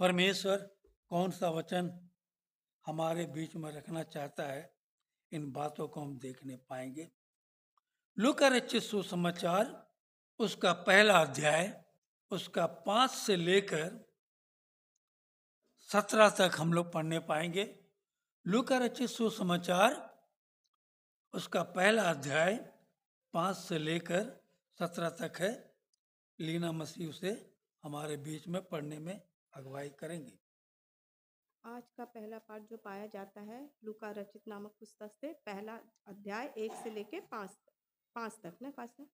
परमेश्वर कौन सा वचन हमारे बीच में रखना चाहता है, इन बातों को हम देखने पाएंगे। लूका रचित सुसमाचार उसका पहला अध्याय उसका 5 से लेकर 17 तक हम लोग पढ़ने पाएंगे। लूका रचित सुसमाचार उसका पहला अध्याय 5 से लेकर 17 तक है। लीना मसीह से हमारे बीच में पढ़ने में अगुवाई करेंगे। आज का पहला पाठ जो पाया जाता है लूका रचित नामक पुस्तक से पहला अध्याय 1 से लेके 5 तक ना 17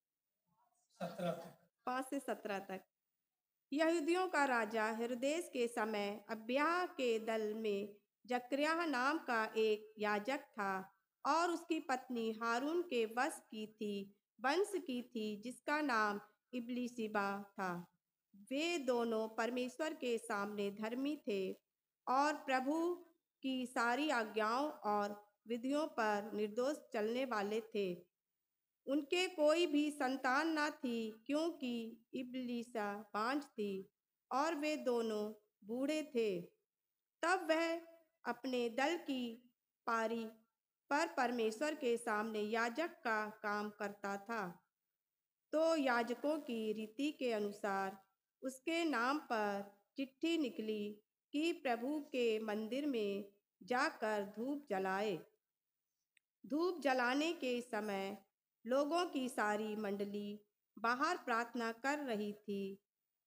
तक 5 से 17 तक। यहूदियों का राजा हेरोदेस के समय अब्याह के दल में जकर्याह नाम का एक याजक था और उसकी पत्नी हारून के वंश की थी जिसका नाम इब्लीसिबा था। वे दोनों परमेश्वर के सामने धर्मी थे और प्रभु की सारी आज्ञाओं और विधियों पर निर्दोष चलने वाले थे। उनके कोई भी संतान न थी क्योंकि इब्लीसा बांझ थी और वे दोनों बूढ़े थे। तब वह अपने दल की पारी पर परमेश्वर के सामने याजक का काम करता था। तो याजकों की रीति के अनुसार उसके नाम पर चिट्ठी निकली कि प्रभु के मंदिर में जाकर धूप जलाए। धूप जलाने के समय लोगों की सारी मंडली बाहर प्रार्थना कर रही थी।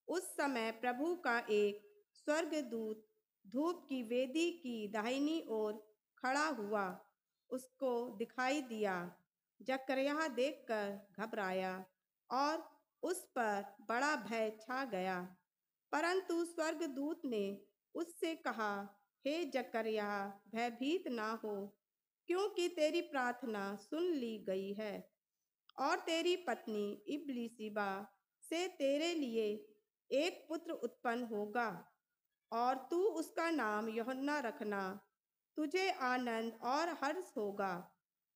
उस समय प्रभु का एक स्वर्गदूत धूप की वेदी की दाहिनी ओर खड़ा हुआ उसको दिखाई दिया। जकर्याह देखकर घबराया और उस पर बड़ा भय छा गया। परंतु स्वर्गदूत ने उससे कहा, हे जकर्याह, भयभीत ना हो, क्योंकि तेरी प्रार्थना सुन ली गई है और तेरी पत्नी इब्लीसिबा से तेरे लिए एक पुत्र उत्पन्न होगा और तू उसका नाम यूहन्ना रखना। तुझे आनंद और हर्ष होगा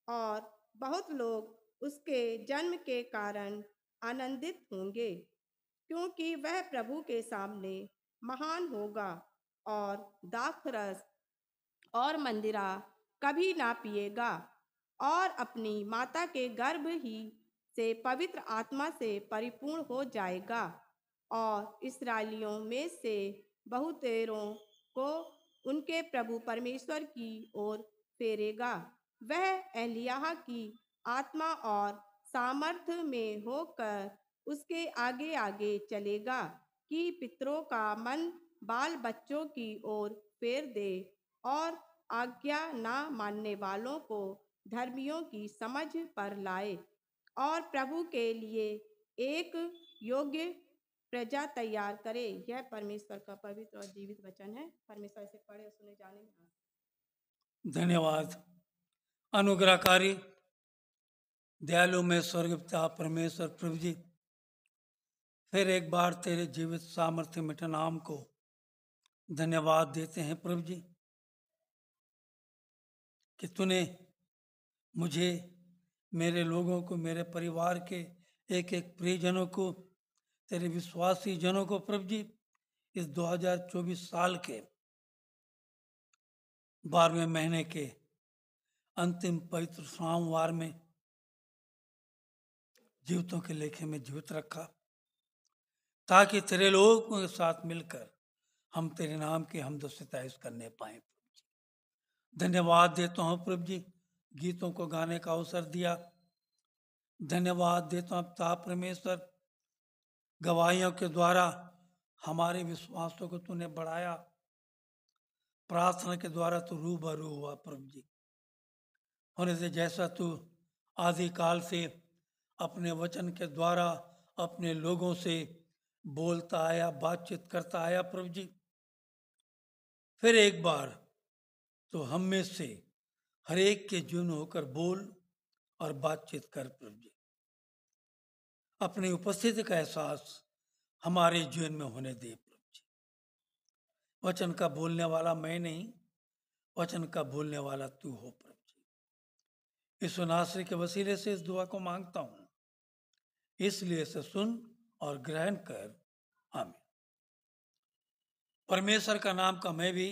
और बहुत लोग उसके जन्म के कारण आनंदित होंगे, क्योंकि वह प्रभु के सामने महान होगा और दाखरस और मंदिरा कभी ना पिएगा और अपनी माता के गर्भ ही से पवित्र आत्मा से परिपूर्ण हो जाएगा और इस्राएलियों में से बहुतेरों को उनके प्रभु परमेश्वर की ओर फेरेगा। वह एलिय्याह की आत्मा और सामर्थ्य में होकर उसके आगे आगे चलेगा कि पितरों का मन बाल बच्चों की ओर फेर दे और आज्ञा ना मानने वालों को धर्मियों की समझ पर लाए और प्रभु के लिए एक योग्य प्रजा तैयार करे। यह परमेश्वर का पवित्र और जीवित वचन है। परमेश्वर से पढ़े और सुने जाने में धन्यवाद। अनुग्रहकारी दयालु में स्वर्ग पिता परमेश्वर प्रभु जी, फिर एक बार तेरे जीवित सामर्थ्य मिठे नाम को धन्यवाद देते हैं प्रभु जी कि तूने मुझे, मेरे लोगों को, मेरे परिवार के एक एक प्रियजनों को, तेरे विश्वासी जनों को प्रभु जी इस 2024 साल के 12वें महीने के अंतिम पवित्र सोमवार में जीवितों के लेखे में जीवित रखा, ताकि तेरे लोगों के साथ मिलकर हम तेरे नाम की हमद सिताइश करने पाए। धन्यवाद देता हूँ प्रभु जी, गीतों को गाने का अवसर दिया। धन्यवाद देता हूँ पिता परमेश्वर, गवाहियों के द्वारा हमारे विश्वासों को तूने बढ़ाया, प्रार्थना के द्वारा तू रूबरू हुआ प्रभु जी, होने से जैसा तू आदि काल से अपने वचन के द्वारा अपने लोगों से बोलता आया, बातचीत करता आया प्रभु जी, फिर एक बार तो हम में से हर एक के जीवन होकर बोल और बातचीत कर प्रभु जी। अपनी उपस्थिति का एहसास हमारे जीवन में होने दे प्रभु जी। वचन का बोलने वाला मैं नहीं, वचन का बोलने वाला तू हो प्रभु जी। इस नासरी के वसीले से इस दुआ को मांगता हूं, इसलिए से सुन और ग्रहण कर। आमीन। परमेश्वर का नाम का मैं भी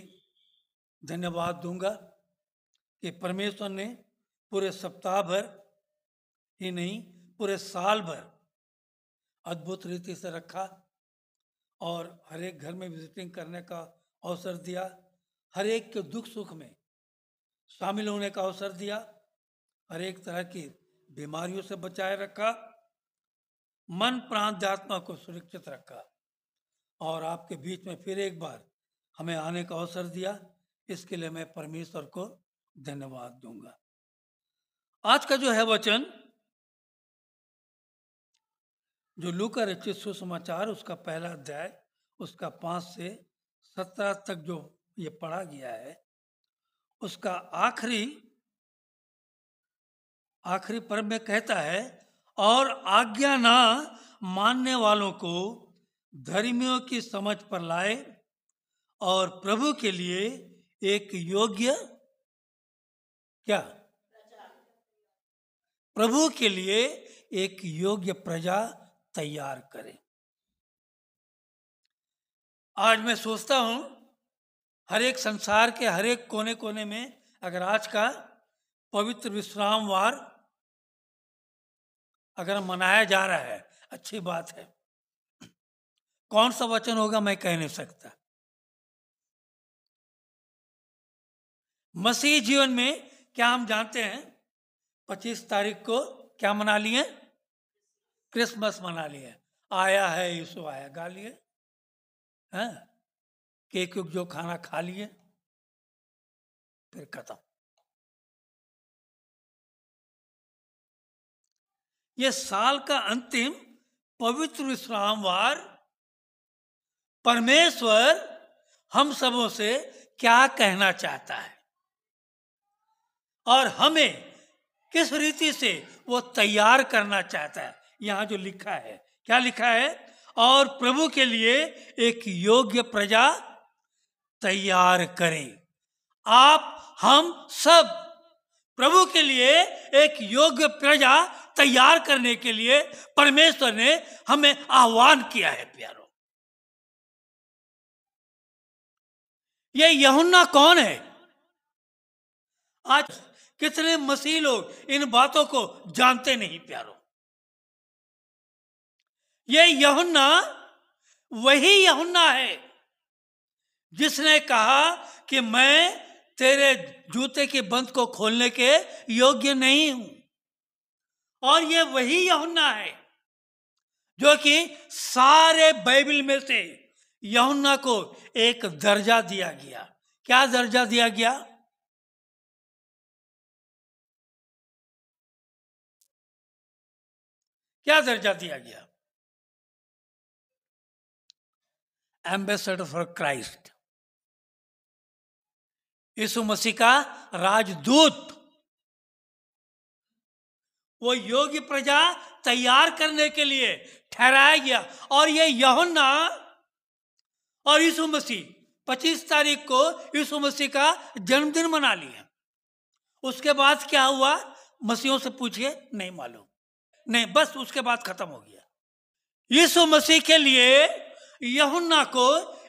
धन्यवाद दूंगा कि परमेश्वर ने पूरे सप्ताह भर ही नहीं, पूरे साल भर अद्भुत रीति से रखा और हर एक घर में विजिटिंग करने का अवसर दिया, हर एक के दुख सुख में शामिल होने का अवसर दिया, हर एक तरह की बीमारियों से बचाए रखा, मन प्राण आत्मा को सुरक्षित रखा और आपके बीच में फिर एक बार हमें आने का अवसर दिया। इसके लिए मैं परमेश्वर को धन्यवाद दूंगा। आज का जो है वचन, जो लूका रचित सुसमाचार उसका पहला अध्याय उसका 5 से 17 तक जो ये पढ़ा गया है, उसका आखिरी पर्व में कहता है, और आज्ञा ना मानने वालों को धर्मियों की समझ पर लाए और प्रभु के लिए एक योग्य क्या, प्रभु के लिए एक योग्य प्रजा तैयार करें। आज मैं सोचता हूं हर एक संसार के हर एक कोने कोने में अगर आज का पवित्र विश्राम वार अगर मनाया जा रहा है, अच्छी बात है। कौन सा वचन होगा मैं कह नहीं सकता। मसीह जीवन में क्या हम जानते हैं, 25 तारीख को क्या मना लिए, क्रिसमस मना लिए, आया है यीशु आया गा लिए, हैं, केक जो खाना खा लिए, फिर खत्म। ये साल का अंतिम पवित्र विश्रामवार परमेश्वर हम सबों से क्या कहना चाहता है और हमें किस रीति से वो तैयार करना चाहता है। यहां जो लिखा है, क्या लिखा है, और प्रभु के लिए एक योग्य प्रजा तैयार करें। आप हम सब प्रभु के लिए एक योग्य प्रजा तैयार करने के लिए परमेश्वर ने हमें आह्वान किया है। प्यारो, ये यूहन्ना कौन है? आज कितने मसीह लोग इन बातों को जानते नहीं। प्यारो, ये यूहन्ना वही यूहन्ना है जिसने कहा कि मैं तेरे जूते की बंद को खोलने के योग्य नहीं हूं। और ये वही यूहन्ना है जो कि सारे बाइबल में से यूहन्ना को एक दर्जा दिया गया। क्या दर्जा दिया गया? क्या दर्जा दिया गया? एम्बेसडर फॉर क्राइस्ट, यीशु मसीह का राजदूत। वो योग्य प्रजा तैयार करने के लिए ठहराया गया। और ये यूहन्ना और यीशु मसीह 25 तारीख को यीशु मसीह का जन्मदिन मना लिया। उसके बाद क्या हुआ मसीहों से पूछिए, नहीं मालूम, नहीं, बस उसके बाद खत्म हो गया। यीशु मसीह के लिए यूहन्ना को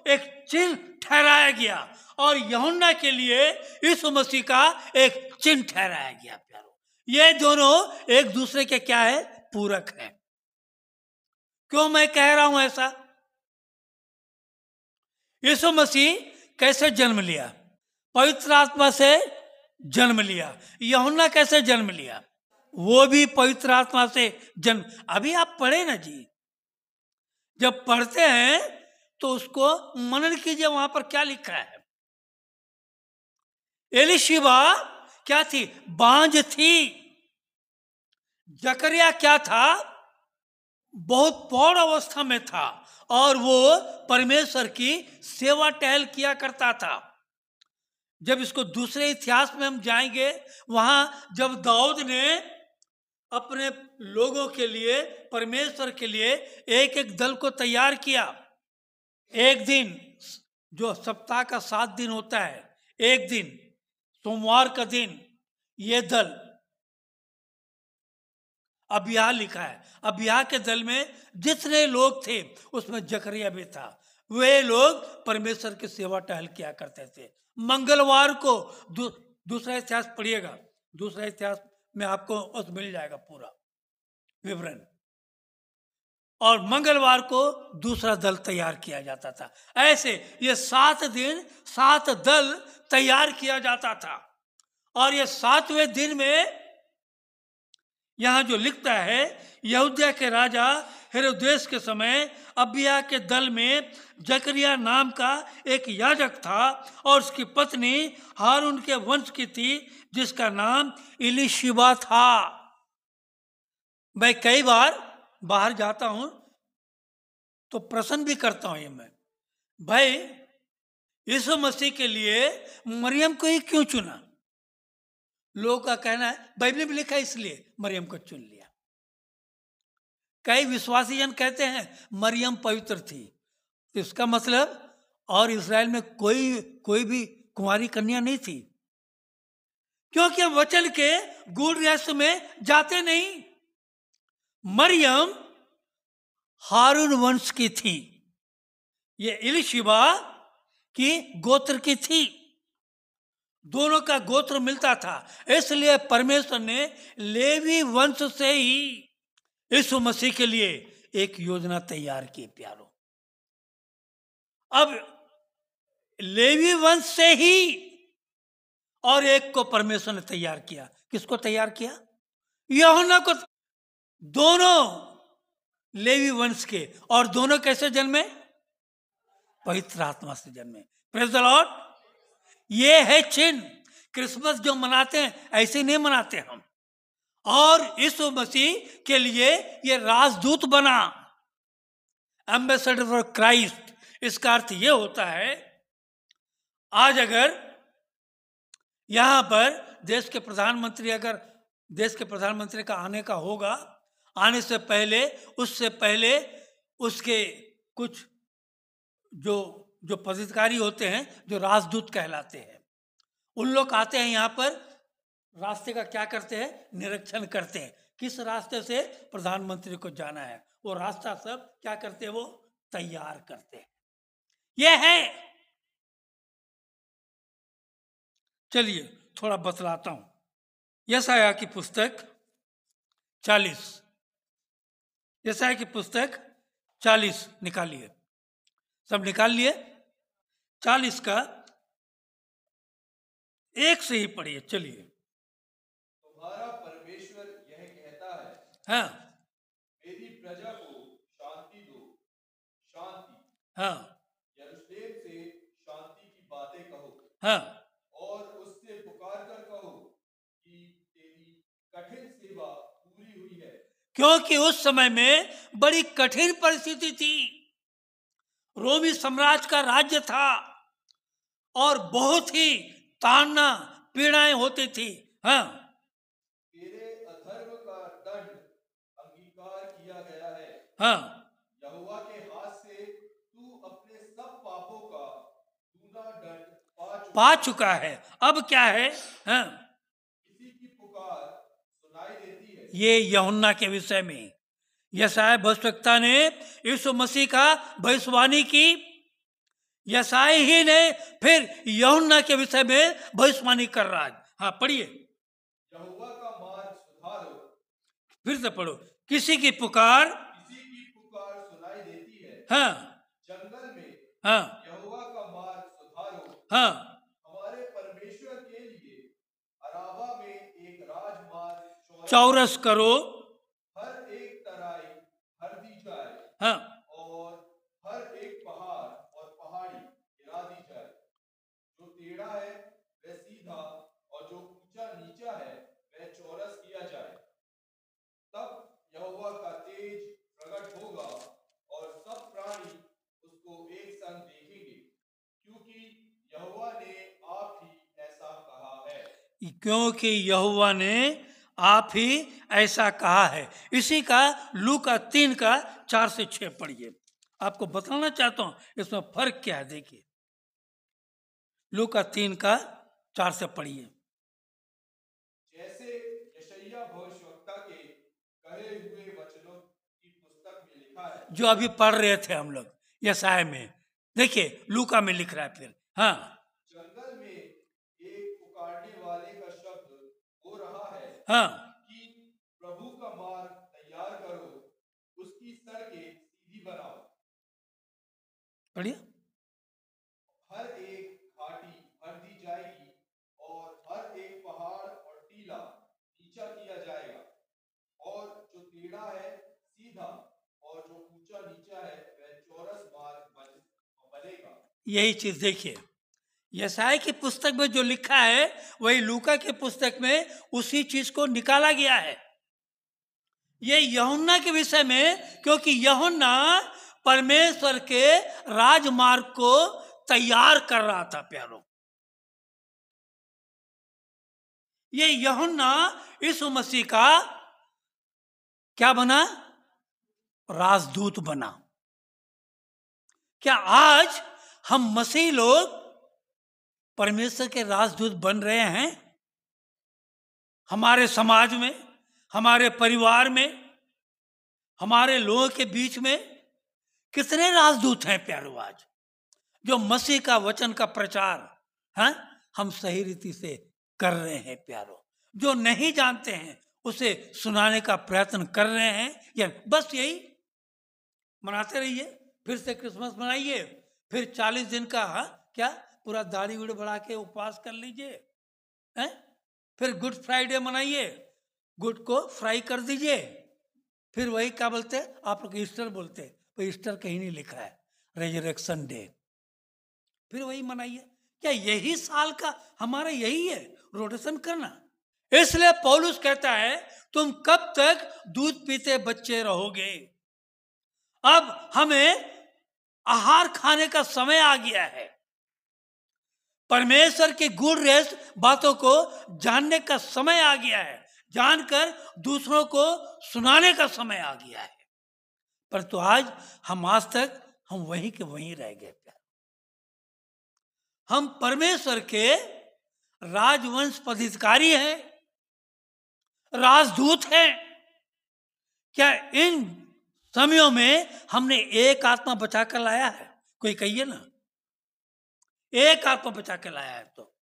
एक चिन्ह ठहराया गया और यूहन्ना के लिए यीशु मसीह का एक चिन्ह ठहराया गया। प्यारो, ये दोनों एक दूसरे के क्या है? पूरक है। क्यों मैं कह रहा हूं ऐसा? यीशु मसीह कैसे जन्म लिया? पवित्र आत्मा से जन्म लिया। यूहन्ना कैसे जन्म लिया? वो भी पवित्र आत्मा से जन्म। अभी आप पढ़े ना जी, जब पढ़ते हैं तो उसको मनन कीजिए, वहां पर क्या लिखा है। एलिशिबा क्या थी? बांझ थी। जकरिया क्या था? बहुत पौड़ अवस्था में था और वो परमेश्वर की सेवा टहल किया करता था। जब इसको दूसरे इतिहास में हम जाएंगे, वहां जब दाऊद ने अपने लोगों के लिए, परमेश्वर के लिए एक एक दल को तैयार किया। एक दिन, जो सप्ताह का 7 दिन होता है, एक दिन सोमवार का दिन ये दल अबिय्याह लिखा है। अबिय्याह के दल में जितने लोग थे उसमें जकरिया भी था। वे लोग परमेश्वर की सेवा टहल किया करते थे। मंगलवार को दूसरा इतिहास पढ़िएगा, दूसरा इतिहास में आपको उस मिल जाएगा पूरा विवरण। और मंगलवार को दूसरा दल तैयार किया जाता था। ऐसे ये 7 दिन 7 दल तैयार किया जाता था। और ये 7वें दिन में यहां जो लिखता है, यहूदिया के राजा हेरोदेस के समय अबिय्याह के दल में जकरिया नाम का एक याजक था और उसकी पत्नी हारून के वंश की थी, जिसका नाम इलीशिबा था। मैं कई बार बाहर जाता हूं तो प्रश्न भी करता हूं ये मैं, भाई यीशु मसीह के लिए मरियम को ही क्यों चुना? लोगों का कहना है बाइबल में लिखा है इसलिए मरियम को चुन लिया। कई विश्वासी जन कहते हैं मरियम पवित्र थी, तो इसका मतलब और इस्राएल में कोई भी कुंवारी कन्या नहीं थी, क्योंकि हम वचन के गूढ़ रहस्य में जाते नहीं। मरियम हारून वंश की थी, ये इलीशिबा की गोत्र की थी, दोनों का गोत्र मिलता था। इसलिए परमेश्वर ने लेवी वंश से ही यीशु मसीह के लिए एक योजना तैयार की। प्यारो, अब लेवी वंश से ही और एक को परमेश्वर ने तैयार किया। किसको तैयार किया? यूहन्ना को। दोनों लेवी वंश के, और दोनों कैसे जन्मे? पवित्र आत्मा से जन्मे। Praise the Lord. ये है चिन्ह। क्रिसमस जो मनाते हैं ऐसे नहीं मनाते हम। और यीशु मसीह के लिए ये राजदूत बना, एम्बेसडर फॉर क्राइस्ट। इसका अर्थ ये होता है, आज अगर यहां पर देश के प्रधानमंत्री, अगर देश के प्रधानमंत्री का आने का होगा, आने से पहले, उससे पहले उसके कुछ जो पदाधिकारी होते हैं, जो राजदूत कहलाते हैं, उन लोग आते हैं यहाँ पर, रास्ते का क्या करते हैं? निरीक्षण करते हैं, किस रास्ते से प्रधानमंत्री को जाना है। वो रास्ता सब क्या करते हैं? वो तैयार करते हैं। ये है। चलिए थोड़ा बतलाता हूं। यशायाह की पुस्तक 40, यशायाह की पुस्तक 40 निकालिए। सब निकाल लिए? 40 का 1 से ही पढ़िए। चलिए। तुम्हारा परमेश्वर यह कहता है, हाँ, मेरी प्रजा को शांति दो, शांति। हाँ, यरूशलेम से शांति की बातें कहो, हाँ, और उससे पुकार कर कहो कि तेरी कठिन सेवा पूरी हुई है। क्योंकि उस समय में बड़ी कठिन परिस्थिति थी। रोमी साम्राज्य का राज्य था और बहुत ही ताड़ना पीड़ाएं होती थी। हाँ, तेरे अधर्म का दंड अंगीकार किया गया है। हाँ, यहोवा के हाथ से तू अपने सब पापों का दूना दंड पा चुका है। अब क्या है? हाँ, किसी की पुकार सुनाई देती है। ये यूहन्ना के विषय में यशायाह भविष्यवक्ता ने यीशु मसीह का भविष्यवाणी की। यशायाह ही ने फिर यूहन्ना के विषय में भविष्यवाणी कर रहा है। हाँ, पढ़िए, यहोवा का मार्ग सुधारो। फिर से पढ़ो। किसी की पुकार सुनाई देती है। हाँ, जंगल में हाँ, यहोवा का मार्ग सुधारो। हाँ, हमारे परमेश्वर के लिए अराबा में एक राजमार्ग चौरस करो। हर एक तराई भर दी जाए, हाँ, और हर एक पहाड़ और पहाड़ी गिरा दी जाए। जो टेढ़ा है वह सीधा, और जो ऊंचा नीचा है वह चौरस किया जाए। तब यहोवा का तेज प्रकट होगा और सब प्राणी उसको एक संग देखेंगे, क्योंकि यहोवा ने आप ही ऐसा कहा है। क्योंकि यहोवा ने आप ही ऐसा कहा है। इसी का लूका 3 का 4 से 6 पढ़िए। आपको बताना चाहता हूं इसमें फर्क क्या है। देखिए, लूका 3 का 4 से पढ़िए। जैसे यशायाह भविष्यवक्ता के कहे हुए वचनों की पुस्तक में लिखा है, जो अभी पढ़ रहे थे हम लोग यशायाह में, देखिए लूका में लिख रहा है फिर, हाँ जंगल में एक पुकारने वाले का शब्द हो रहा है हाँ कि प्रभु का मार्ग तैयार करो, उसकी सड़कें सीधी बनाओ। पढ़िए। हर एक घाटी भर दी जाएगी और हर एक पहाड़ और टीला नीचा किया जाएगा, और जो टेढ़ा है सीधा और जो ऊंचा नीचा है वह चौरस मार्ग बनेगा। यही चीज देखिए, यशायाह की पुस्तक में जो लिखा है वही लूका की पुस्तक में उसी चीज को निकाला गया है। ये यूहन्ना के विषय में, क्योंकि यूहन्ना परमेश्वर के राजमार्ग को तैयार कर रहा था प्यारों। ये यूहन्ना यीशु मसीह का क्या बना? राजदूत बना। क्या आज हम मसीह लोग परमेश्वर के राजदूत बन रहे हैं? हमारे समाज में, हमारे परिवार में, हमारे लोगों के बीच में कितने राजदूत हैं प्यारों आज, जो मसीह का वचन का प्रचार है हम सही रीति से कर रहे हैं प्यारों। जो नहीं जानते हैं उसे सुनाने का प्रयत्न कर रहे हैं, या बस यही मनाते रहिए, फिर से क्रिसमस मनाइए, फिर 40 दिन का क्या पूरा दाढ़ी उड़ बढ़ा के उपवास कर लीजिए, हैं? फिर गुड फ्राइडे मनाइए, गुड को फ्राई कर दीजिए, फिर वही क्या बोलते हैं आप लोग ईस्टर बोलते हैं, तो ईस्टर कहीं नहीं लिखा है, रेजरेक्शन डे, फिर वही मनाइए। क्या यही साल का हमारा यही है रोटेशन करना? इसलिए पौलुस कहता है तुम कब तक दूध पीते बच्चे रहोगे? अब हमें आहार खाने का समय आ गया है। परमेश्वर की गूढ़ रहस्य बातों को जानने का समय आ गया है, जानकर दूसरों को सुनाने का समय आ गया है। परंतु आज तक हम वहीं के वहीं रह गए। हम परमेश्वर के राजवंश पदाधिकारी हैं, राजदूत हैं। क्या इन समयों में हमने एक आत्मा बचा कर लाया है? कोई कहिए ना, एक आत्मा बचा के लाया है, तो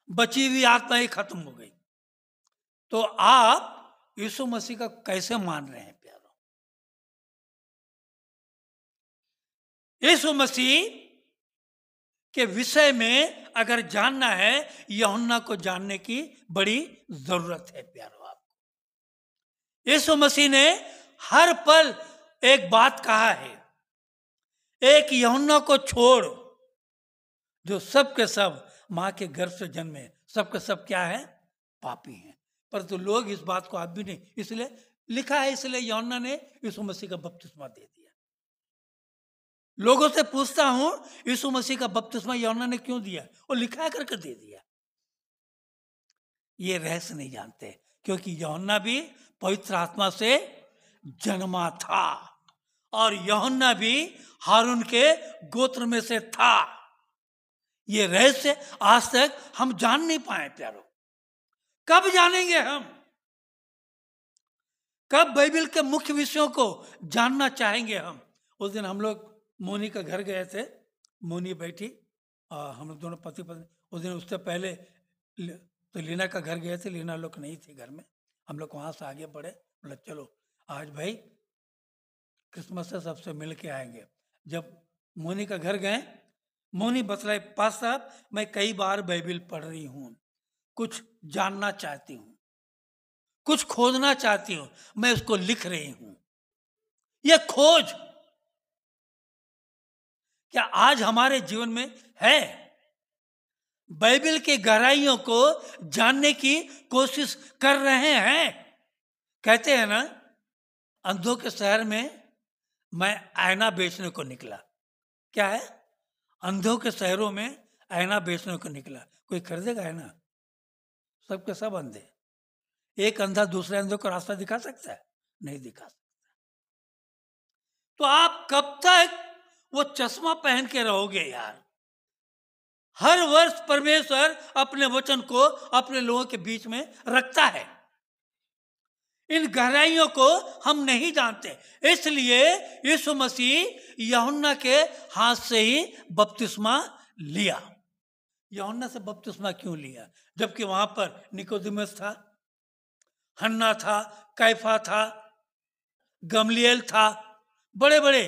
बची हुई आत्मा ही खत्म हो गई। तो आप यीशु मसीह का कैसे मान रहे हैं प्यारों? यीशु मसीह के विषय में अगर जानना है, यूहन्ना को जानने की बड़ी जरूरत है प्यारों। आपको यीशु मसीह ने हर पल एक बात कहा है, एक यूहन्ना को छोड़, जो सब के सब मां के गर्भ से जन्मे, सब के सब क्या है? पापी हैं। परंतु लोग इस बात को आज भी नहीं, इसलिए लिखा है, इसलिए यूहन्ना ने यीशु मसीह का बपतिस्मा दे दिया। लोगों से पूछता हूं यीशु मसीह का बपतिस्मा यूहन्ना ने क्यों दिया? वो लिखा है करके दे दिया। ये रहस्य नहीं जानते, क्योंकि यूहन्ना भी पवित्र आत्मा से जन्मा था, और यूहन्ना भी हारून के गोत्र में से था। ये रहस्य आज तक हम जान नहीं पाए प्यारों। कब जानेंगे हम? कब बाइबल के मुख्य विषयों को जानना चाहेंगे हम? उस दिन हम लोग मोनी का घर गए थे, मोनी बैठी, हम लोग दोनों पति पत्नी। उस दिन उससे पहले तो लीना का घर गए थे, लीना लोग नहीं थी घर में, हम लोग वहाँ से आगे बढ़े, बोला चलो आज भाई क्रिसमस से सबसे मिल के आएंगे। जब मोनी का घर गए, मोनी बतलाए, पास साहब मैं कई बार बाइबल पढ़ रही हूँ, कुछ जानना चाहती हूँ, कुछ खोजना चाहती हूँ, मैं उसको लिख रही हूँ। यह खोज क्या आज हमारे जीवन में है? बाइबल के गहराइयों को जानने की कोशिश कर रहे हैं? कहते हैं ना, अंधों के शहर में मैं आईना बेचने को निकला। क्या है? अंधों के शहरों में आईना बेचने को निकला। कोई खरीदेगा आईना? सबके सब अंधे। एक अंधा दूसरे अंधों को रास्ता दिखा सकता है? नहीं दिखा सकता। तो आप कब तक वो चश्मा पहन के रहोगे यार? हर वर्ष परमेश्वर अपने वचन को अपने लोगों के बीच में रखता है। इन गहराइयों को हम नहीं जानते। इसलिए यीशु मसीह यूहन्ना के हाथ से ही बपतिस्मा लिया। यूहन्ना से बपतिस्मा क्यों लिया? जबकि वहां पर निकोदेमुस था, हन्ना था, कैफा था, गमलिएल था, बड़े बड़े।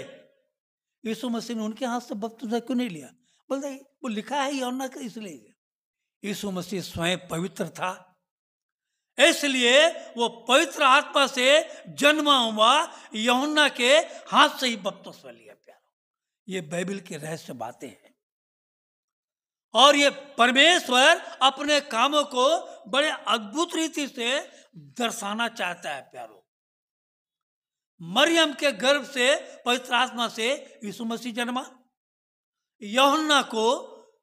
यीशु मसीह ने उनके हाथ से बपतिस्मा क्यों नहीं लिया? बोलते वो लिखा है यूहन्ना का, इसलिए। यीशु मसीह स्वयं पवित्र था, इसलिए वो पवित्र आत्मा से जन्मा हुआ यूहन्ना के हाथ से ही बपतिस्मा लिया। प्यारो, ये बाइबल के रहस्य बातें हैं और ये परमेश्वर अपने कामों को बड़े अद्भुत रीति से दर्शाना चाहता है। प्यारो, मरियम के गर्भ से पवित्र आत्मा से यीशु मसीह जन्मा। यूहन्ना को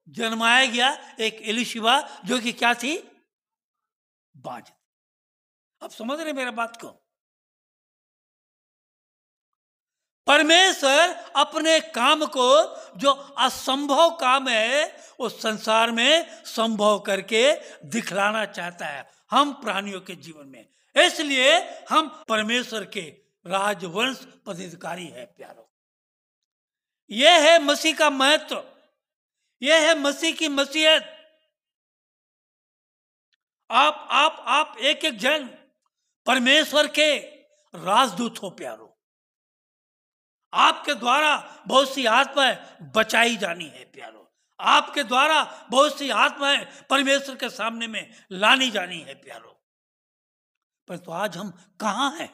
जन्माया गया एक एलीशिबा, जो कि क्या थी? बाज। अब समझ रहे मेरा बात को? परमेश्वर अपने काम को, जो असंभव काम है, उस संसार में संभव करके दिखलाना चाहता है हम प्राणियों के जीवन में। इसलिए हम परमेश्वर के राजवंश पदाधिकारी है। प्यारो, यह है मसीह का महत्व, यह है मसीह की मसीहत। आप एक एक जन परमेश्वर के राजदूत हो। प्यारो, आपके द्वारा बहुत सी आत्माएं बचाई जानी है। प्यारो, आपके द्वारा बहुत सी आत्माएं परमेश्वर के सामने में लानी जानी है। प्यारो, परंतु आज हम कहां हैं?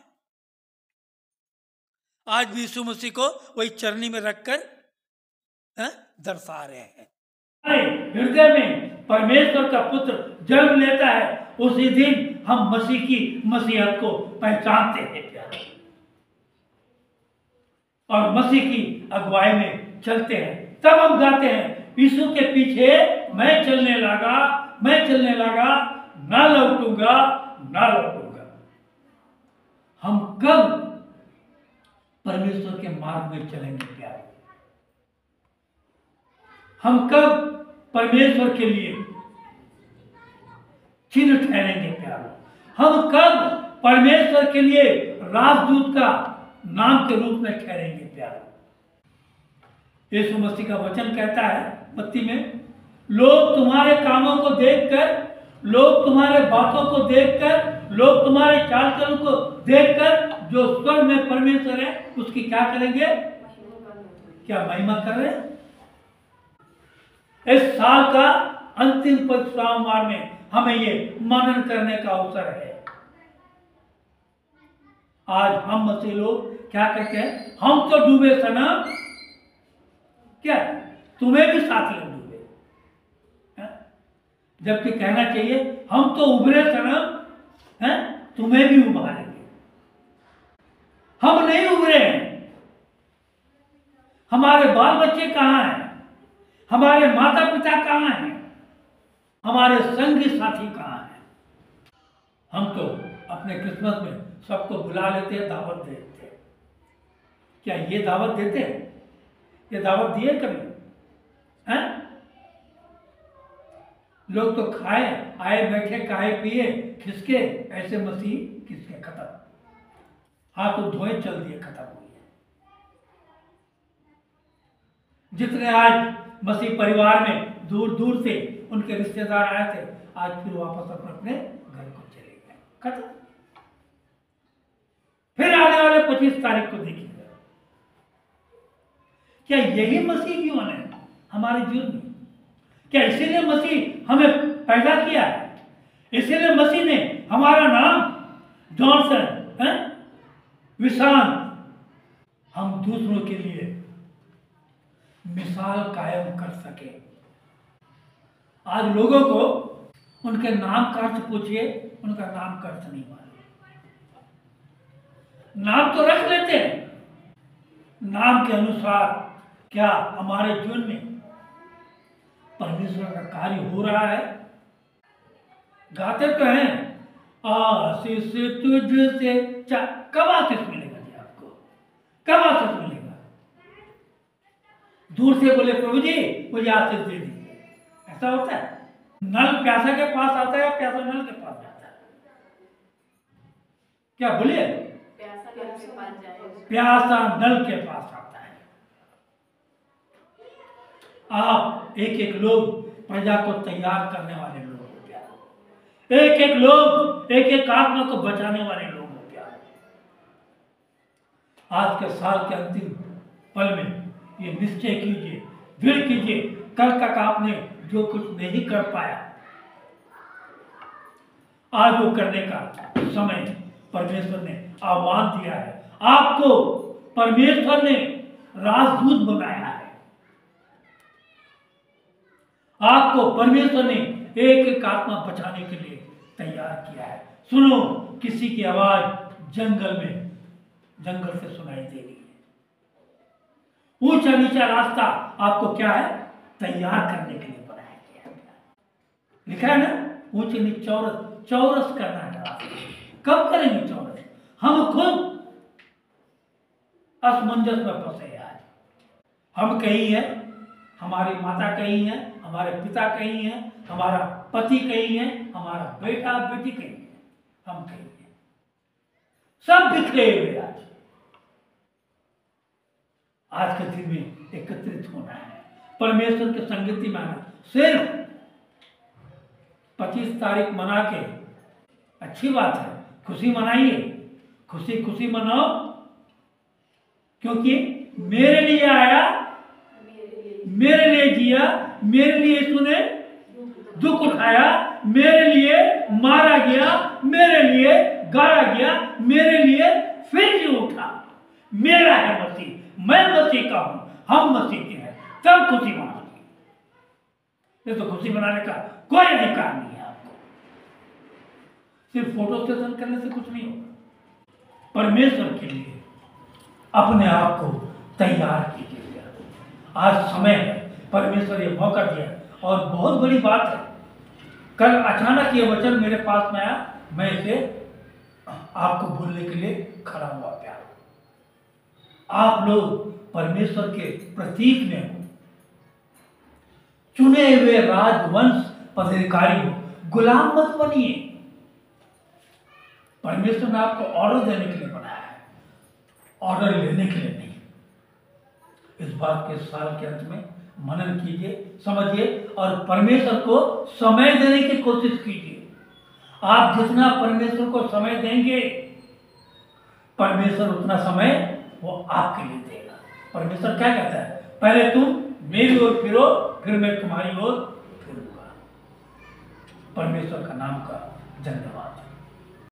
आज भी यीशु मसीह को वही चरनी में रखकर दर्शा रहे हैं। हृदय में परमेश्वर का पुत्र जन्म लेता है, उसी दिन हम मसीह की मसीहत को पहचानते हैं। प्यारे, और मसीह की अगुवाई में चलते हैं। तब हम गाते हैं, यीशु के पीछे मैं चलने लगा, ना लौटूंगा। हम कब परमेश्वर के मार्ग में चलेंगे? प्यारे, हम कब परमेश्वर के लिए चिन्ह ठहरेंगे? प्यारे, हम कब परमेश्वर के लिए राजदूत का नाम के रूप में ठहरेंगे? प्यारे, यीशु मसीह का वचन कहता है मत्ती में, लोग तुम्हारे कामों को देखकर, लोग तुम्हारे बातों को देखकर, लोग तुम्हारे चाल चलन को देखकर जो स्वर्ग में परमेश्वर है उसकी क्या करेंगे? क्या महिमा कर रहे? इस साल का अंतिम सोमवार में हमें ये मनन करने का अवसर है। आज हम मसीह लोग क्या कहते हैं? हम तो डूबे सनम, क्या तुम्हें भी साथ ले डूबे? जबकि कहना चाहिए हम तो उभरे सनम, तुम्हें भी उभारेंगे। हम नहीं उभरे हैं। हमारे बाल बच्चे कहां हैं? हमारे माता पिता कहां हैं? हमारे संगी साथी कहां हैं? हम तो अपने क्रिसमस में सबको बुला लेते हैं, दावत देते हैं। क्या ये दावत देते हैं? ये दावत दिए कभी? हैं? लोग तो खाए, आए बैठे, खाए पिए, खिसके, ऐसे मसीह किसके खत्म, हाथ धोए चल दिए, खत्म हुई है। जितने आज मसीह परिवार में दूर दूर से उनके रिश्तेदार आए थे, आज फिर वापस अपने घर को चले गए, खत्म। फिर आने वाले 25 तारीख को देखिएगा। क्या यही मसीह जीवन है हमारे जीवन में? क्या इसीलिए मसीह हमें पैदा किया है? इसीलिए मसीह ने हमारा नाम जॉनसन, विशाल, हम दूसरों के लिए मिसाल कायम कर सके। आज लोगों को उनके नाम का अर्थ पूछिए, उनका नाम का अर्थ नहीं मालूम। नाम तो रख लेते हैं, नाम के अनुसार क्या हमारे जीवन में परमेश्वर का कार्य हो रहा है? गाते तो हैं, आशीष तुझसे, कब आशीष मिलेगा जी आपको? कब आशीष मिलेगा? दूर से बोले प्रभु जी मुझे आशीष दे दीजिए, ऐसा होता है? नल प्यासा के पास आता है, प्यासा नल के पास जाता है। क्या बोलिए? प्यासा नल के पास आता है। आप एक एक लोग प्रजा को तैयार करने वाले लोग हो प्यारे, एक एक लोग, एक एक आत्मा को बचाने वाले लोग हो प्यारे। आज के साल के अंतिम पल में ये निश्चय कीजिए, दृढ़ कीजिए, कल तक आपने जो कुछ नहीं कर पाया, आज वो करने का समय परमेश्वर ने आह्वान दिया है। आपको परमेश्वर ने राजदूत बनाया है। आपको परमेश्वर ने एक एक आत्मा बचाने के लिए तैयार किया है। सुनो, किसी की आवाज जंगल से सुनाई दे रही है। ऊंचा नीचा रास्ता आपको क्या है? तैयार करने के लिए बनाया गया है। लिखा है ना, ऊंचे नीचे चौरस करना है रास्ता। कब करेंगे चौरस? हम खुद असमंजस में फंसे आज। हम कहीं है, हमारी माता कहीं है, हमारे पिता कहीं है, हमारा पति कहीं है, हमारा बेटा बेटी कहीं है, हम कहीं है, सब बिखरे हुए आज के दिन में एकत्रित होना है, परमेश्वर के संगति में आना। सिर्फ 25 तारीख मना के अच्छी बात है, खुशी मनाइए, खुशी मनाओ, क्योंकि मेरे लिए आया, मेरे लिए जिया, मेरे लिए सुने, दुख उठाया, मेरे लिए मारा गया, मेरे लिए गाड़ा गया, मेरे लिए फिर जी उठा। मेरा है मसीह, मैं मसीह का हूं, हम मसीह के हैं, तब खुशी मनाओगे। ये तो खुशी मनाने का कोई अधिकार नहीं है आपको। सिर्फ फोटो सेशन करने से कुछ नहीं होगा। परमेश्वर के लिए अपने आप को तैयार कीजिए। आज समय है, परमेश्वर ये मौका दिया, और बहुत बड़ी बात है। कल अचानक ये वचन मेरे पास में आया, मैं इसे आपको बोलने के लिए खड़ा हुआ प्यार। आप लोग परमेश्वर के प्रतीक में हो, चुने हुए राजवंश पदाधिकारी हो, गुलाम मत बनिए। परमेश्वर ने आपको ऑर्डर देने के लिए बनाया है, ऑर्डर लेने के लिए नहीं। इस बात के साल के अंत में मनन कीजिए, समझिए, और परमेश्वर को समय देने की कोशिश कीजिए। आप जितना परमेश्वर को समय देंगे, परमेश्वर उतना समय वो आपके लिए देगा। परमेश्वर क्या कहता है? पहले तुम मेरी ओर फिरो, फिर मैं तुम्हारी ओर फिरूंगा। परमेश्वर का नाम का धन्यवाद।